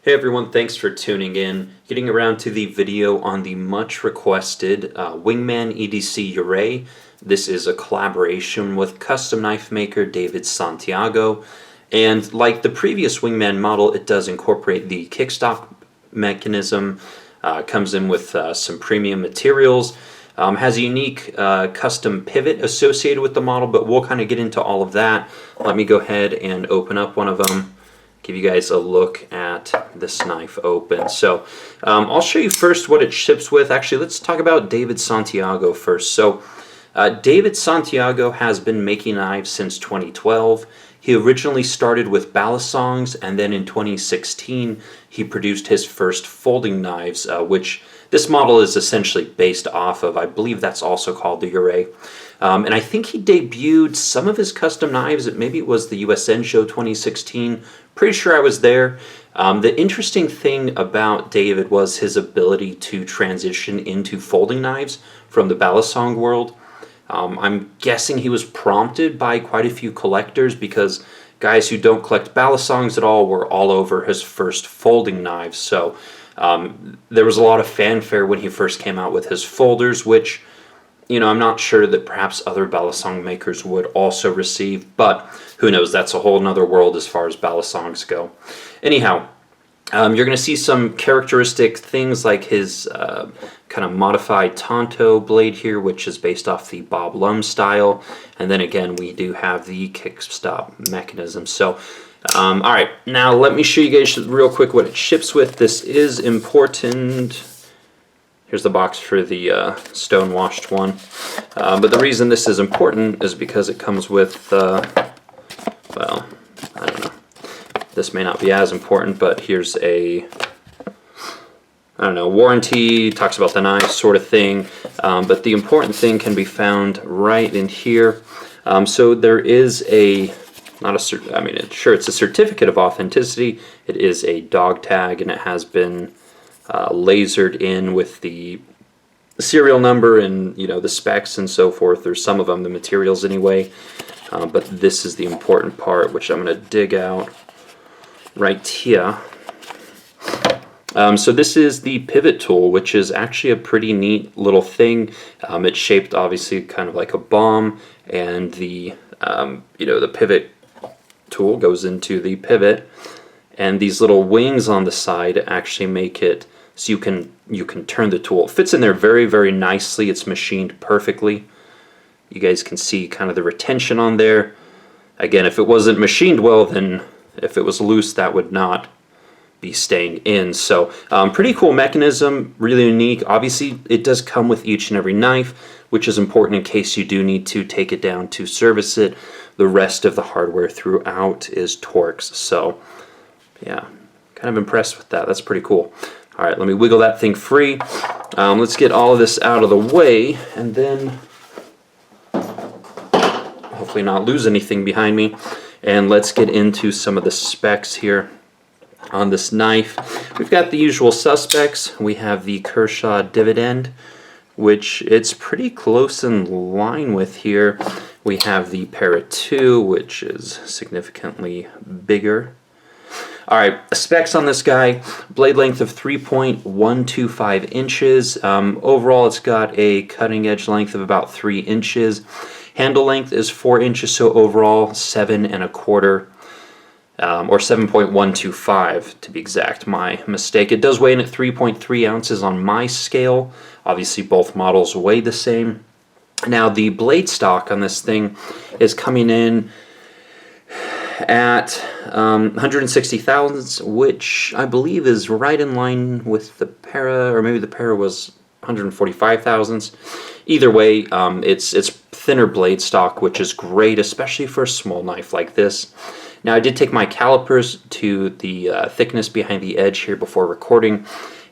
Hey everyone, thanks for tuning in. Getting around to the video on the much requested Wingman EDC Yurei. This is a collaboration with custom knife maker David Santiago. And like the previous Wingman model, it does incorporate the kickstop mechanism, comes in with some premium materials, has a unique custom pivot associated with the model, but we'll kind of get into all of that. Let me go ahead and open up one of them. Give you guys a look at this knife open. So I'll show you first what it ships with. Actually, let's talk about David Santiago first. So David Santiago has been making knives since 2012. He originally started with balisongs, and then in 2016 he produced his first folding knives, which this model is essentially based off of. I believe that's also called the Yurei. And I think he debuted some of his custom knives maybe it was the USN show 2016. Pretty sure I was there. The interesting thing about David was his ability to transition into folding knives from the balisong world. I'm guessing he was prompted by quite a few collectors, because guys who don't collect balisongs at all were all over his first folding knives. So there was a lot of fanfare when he first came out with his folders, which, you know, I'm not sure that perhaps other balisong makers would also receive, but who knows, that's a whole nother world as far as balisongs go. Anyhow, you're going to see some characteristic things like his kind of modified Tonto blade here, which is based off the Bob Lum style, and then again we do have the kickstop mechanism. So alright, now let me show you guys real quick what it ships with. This is important. Here's the box for the stone-washed one. But the reason this is important is because it comes with, well, I don't know. This may not be as important, but here's a, I don't know, warranty, talks about the knife sort of thing. But the important thing can be found right in here. So there is a, not a, I mean, sure, it's a certificate of authenticity. It is a dog tag, and it has been lasered in with the serial number and, you know, the specs and so forth. There's some of them, the materials anyway, but this is the important part, which I'm going to dig out right here. So this is the pivot tool, which is actually a pretty neat little thing. It's shaped obviously kind of like a bomb, and the you know, the pivot tool goes into the pivot, and these little wings on the side actually make it so you can turn the tool. It fits in there very, very nicely. It's machined perfectly. You guys can see kind of the retention on there. Again, if it wasn't machined well, then if it was loose, that would not be staying in. So pretty cool mechanism, really unique. Obviously, it does come with each and every knife, which is important in case you do need to take it down to service it. The rest of the hardware throughout is Torx. So yeah, kind of impressed with that. That's pretty cool. All right, let me wiggle that thing free. Let's get all of this out of the way, and then hopefully not lose anything behind me. And let's get into some of the specs here on this knife. We've got the usual suspects. We have the Kershaw dividend, which it's pretty close in line with here. We have the Para 2, which is significantly bigger. Alright, specs on this guy: blade length of 3.125 inches. Overall, it's got a cutting edge length of about 3 inches. Handle length is 4 inches, so overall 7 1/4, or 7.125 to be exact. My mistake. It does weigh in at 3.3 ounces on my scale. Obviously, both models weigh the same. Now, the blade stock on this thing is coming in at 160 thousandths, which I believe is right in line with the Para, or maybe the Para was 145 thousandths. Either way, it's thinner blade stock, which is great, especially for a small knife like this. Now, I did take my calipers to the thickness behind the edge here before recording,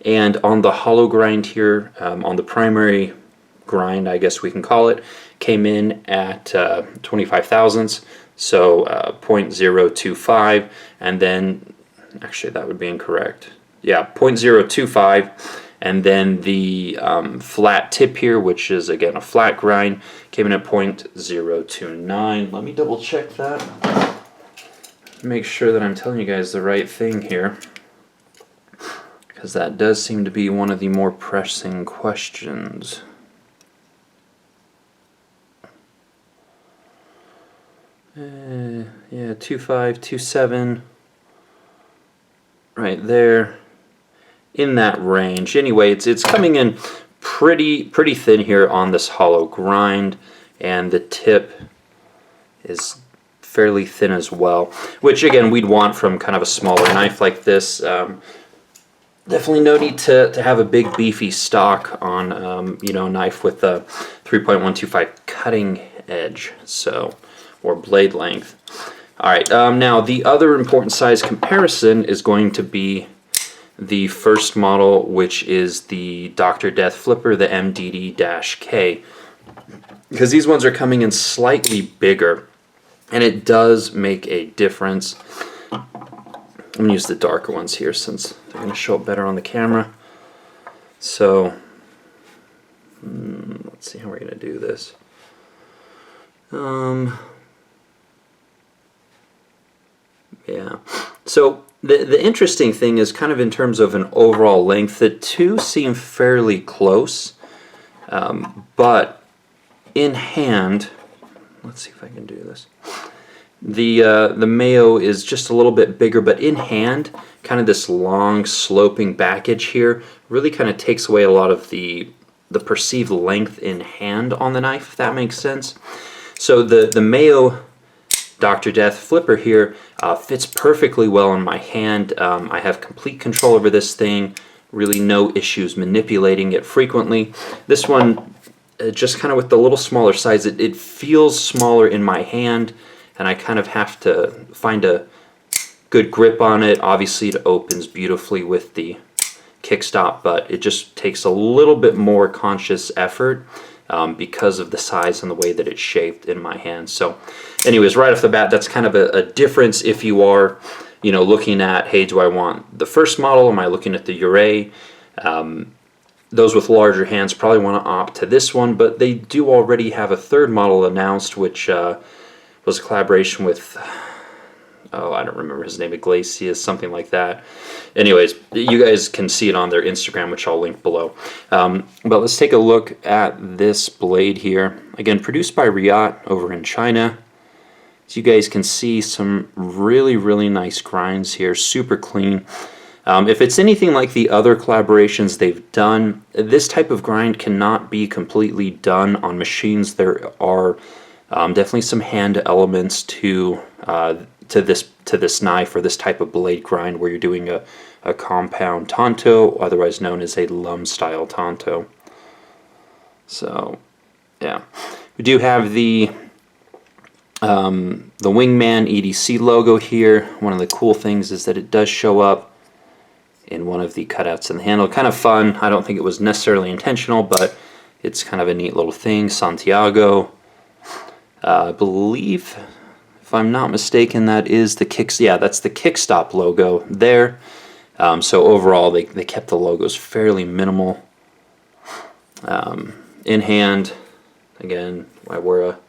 and on the hollow grind here, on the primary grind, I guess we can call it, came in at 25 thousandths. So 0.025, and then, actually that would be incorrect. Yeah, 0.025, and then the flat tip here, which is again a flat grind, came in at 0.029. Let me double check that. Make sure that I'm telling you guys the right thing here. because that does seem to be one of the more pressing questions. Yeah, 2.5, 2.7, right there, in that range. Anyway, it's coming in pretty thin here on this hollow grind, and the tip is fairly thin as well, which again we'd want from kind of a smaller knife like this. Definitely no need to have a big beefy stock on you know, a knife with a 3.125 cutting edge, so, or blade length. All right, now the other important size comparison is going to be the first model, which is the Dr. Death Flipper, the MDD-K, because these ones are coming in slightly bigger, and it does make a difference. I'm going to use the darker ones here since they're going to show up better on the camera. So, let's see how we're going to do this. Yeah. So the interesting thing is kind of in terms of an overall length, the two seem fairly close, but in hand, let's see if I can do this. The Mayo is just a little bit bigger, but in hand, kind of this long sloping back edge here really kind of takes away a lot of the perceived length in hand on the knife, if that makes sense. So the Mayo Dr. Death Flipper here fits perfectly well in my hand. I have complete control over this thing, really no issues manipulating it frequently. This one, just kind of with the little smaller size, it feels smaller in my hand, and I kind of have to find a good grip on it. Obviously it opens beautifully with the kickstop, but it just takes a little bit more conscious effort because of the size and the way that it's shaped in my hand. So anyways, right off the bat, that's kind of a difference if you are, you know, looking at, hey, do I want the first model? Am I looking at the Yurei? Those with larger hands probably want to opt to this one, but they do already have a third model announced, which was a collaboration with, oh, I don't remember his name, Iglesias, something like that. Anyways, you guys can see it on their Instagram, which I'll link below. But let's take a look at this blade here. Again, produced by Riot over in China. As you guys can see, some really nice grinds here, super clean. If it's anything like the other collaborations they've done, this type of grind cannot be completely done on machines. There are definitely some hand elements to this knife or this type of blade grind where you're doing a compound tanto, otherwise known as a lum style tanto. So yeah, we do have the Wingman EDC logo here. One of the cool things is that it does show up in one of the cutouts in the handle. Kind of fun. I don't think it was necessarily intentional, but it's kind of a neat little thing. Santiago, I believe, if I'm not mistaken, that is the that's the kickstop logo there. So overall, they kept the logos fairly minimal. In hand, again, I wear a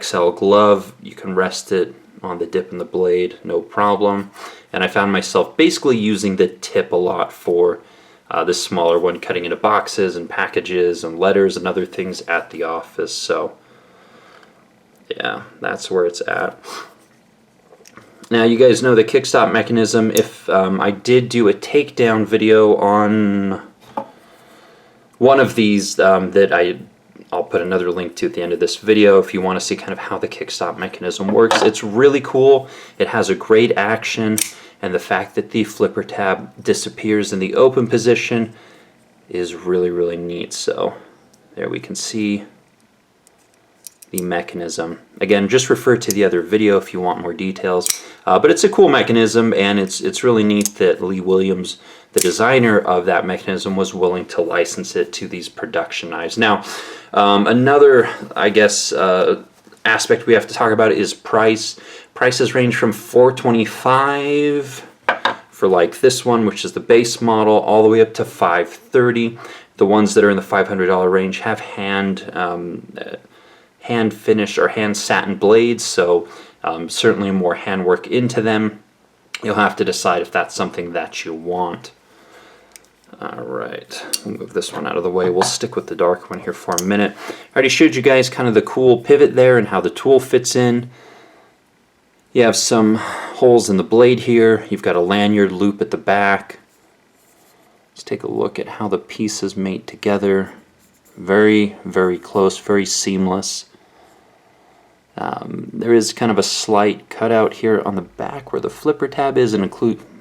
XL glove. You can rest it on the dip in the blade, no problem. And I found myself basically using the tip a lot for this smaller one, cutting into boxes and packages and letters and other things at the office. So yeah, that's where it's at. Now you guys know the kickstop mechanism. If I did do a takedown video on one of these that I'll put another link to at the end of this video if you want to see kind of how the kickstop mechanism works. It's really cool. It has a great action, and the fact that the flipper tab disappears in the open position is really neat. So there we can see the mechanism. Again, just refer to the other video if you want more details. But it's a cool mechanism, and it's really neat that Lee Williams, the designer of that mechanism, was willing to license it to these production knives. Now, another, I guess, aspect we have to talk about is price. Prices range from $425 for like this one, which is the base model, all the way up to $530. The ones that are in the $500 range have hand finish or hand satin blades, so certainly more handwork into them. You'll have to decide if that's something that you want. Alright, we'll move this one out of the way. We'll stick with the dark one here for a minute. I already showed you guys kind of the cool pivot there and how the tool fits in. You have some holes in the blade here. You've got a lanyard loop at the back. Let's take a look at how the pieces mate together. Very, very close, very seamless. There is kind of a slight cutout here on the back where the flipper tab is, and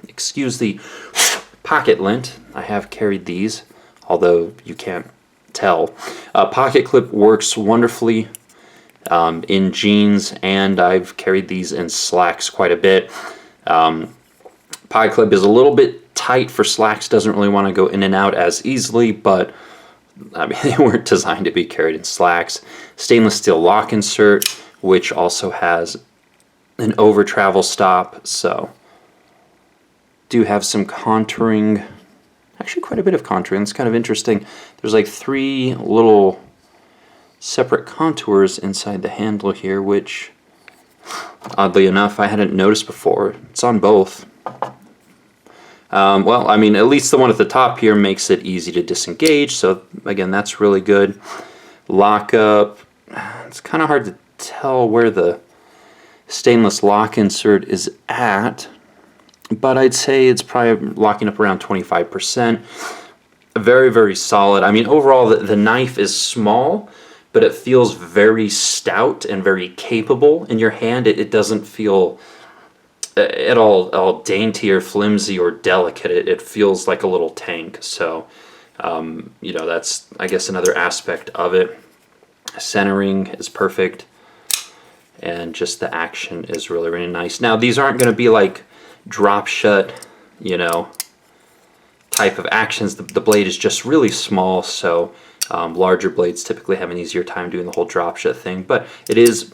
excuse the pocket lint. I have carried these, although you can't tell. Pocket clip works wonderfully in jeans, and I've carried these in slacks quite a bit. Pocket clip is a little bit tight for slacks, doesn't really want to go in and out as easily, but I mean, they weren't designed to be carried in slacks. Stainless steel lock insert, which also has an over travel stop, so do have some contouring, actually quite a bit of contouring. It's kind of interesting. There's like 3 little separate contours inside the handle here, which oddly enough I hadn't noticed before. It's on both. Well, I mean, at least the one at the top here makes it easy to disengage, so again, that's really good. Lockup, it's kind of hard to tell where the stainless lock insert is at, but I'd say it's probably locking up around 25%. Very, very solid. I mean, overall, the knife is small, but it feels very stout and very capable in your hand. It doesn't feel at all dainty or flimsy or delicate. It feels like a little tank. So, you know, that's, I guess, another aspect of it. Centering is perfect, and just the action is really, really nice. Now, these aren't going to be like drop shut, you know, type of actions. The blade is just really small, so larger blades typically have an easier time doing the whole drop shut thing, but it is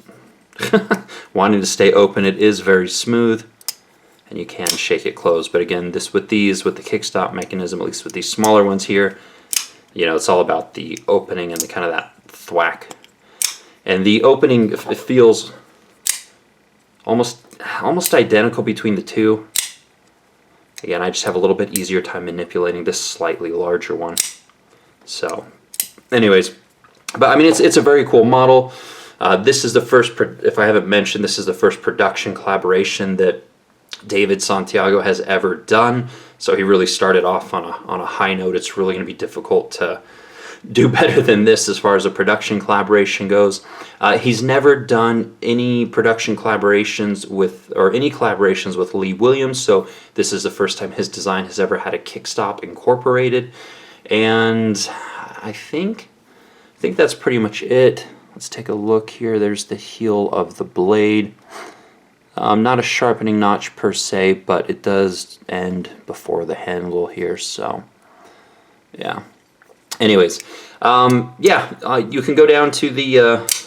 wanting to stay open. It is very smooth, and you can shake it closed. But again, with the kickstop mechanism, at least with these smaller ones here, you know, it's all about the opening and the kind of that thwack. And the opening, it feels almost identical between the two. Again, I just have a little bit easier time manipulating this slightly larger one. So, anyways, but I mean, it's a very cool model. This is the first, if I haven't mentioned, this is the first production collaboration that David Santiago has ever done. So he really started off on a high note. It's really going to be difficult to do better than this as far as a production collaboration goes. He's never done any production collaborations with, or any collaborations with Lee Williams, so this is the first time his design has ever had a kickstop incorporated. And I think that's pretty much it. Let's take a look here. There's the heel of the blade. Not a sharpening notch per se, but it does end before the handle here, so yeah. Anyways, you can go down to the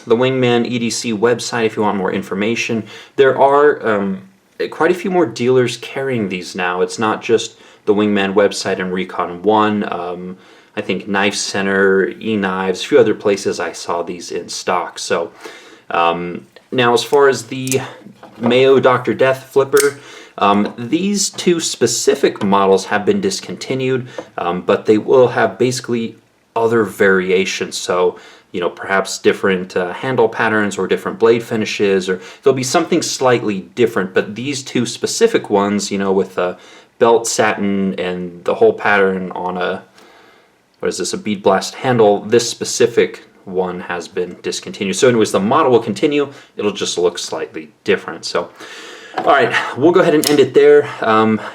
Wingman EDC website if you want more information. There are quite a few more dealers carrying these now. It's not just the Wingman website and Recon One. I think Knife Center, eKnives, a few other places I saw these in stock. So now, as far as the Mayo Dr. Death flipper, these 2 specific models have been discontinued, but they will have basically other variations. So, you know, perhaps different handle patterns or different blade finishes, or there'll be something slightly different. But these 2 specific ones, you know, with belt satin and the whole pattern on a, what is this, a bead blast handle, this specific one has been discontinued. So anyways, the model will continue. It'll just look slightly different. So, all right, we'll go ahead and end it there.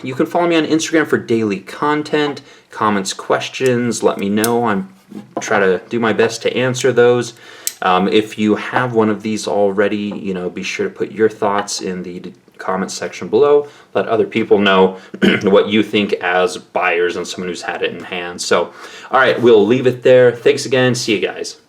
You can follow me on Instagram for daily content, comments, questions. Let me know. I'm try to do my best to answer those. If you have one of these already, you know, be sure to put your thoughts in the comment section below. Let other people know what you think as buyers and someone who's had it in hand. So, all right, we'll leave it there. Thanks again. See you guys.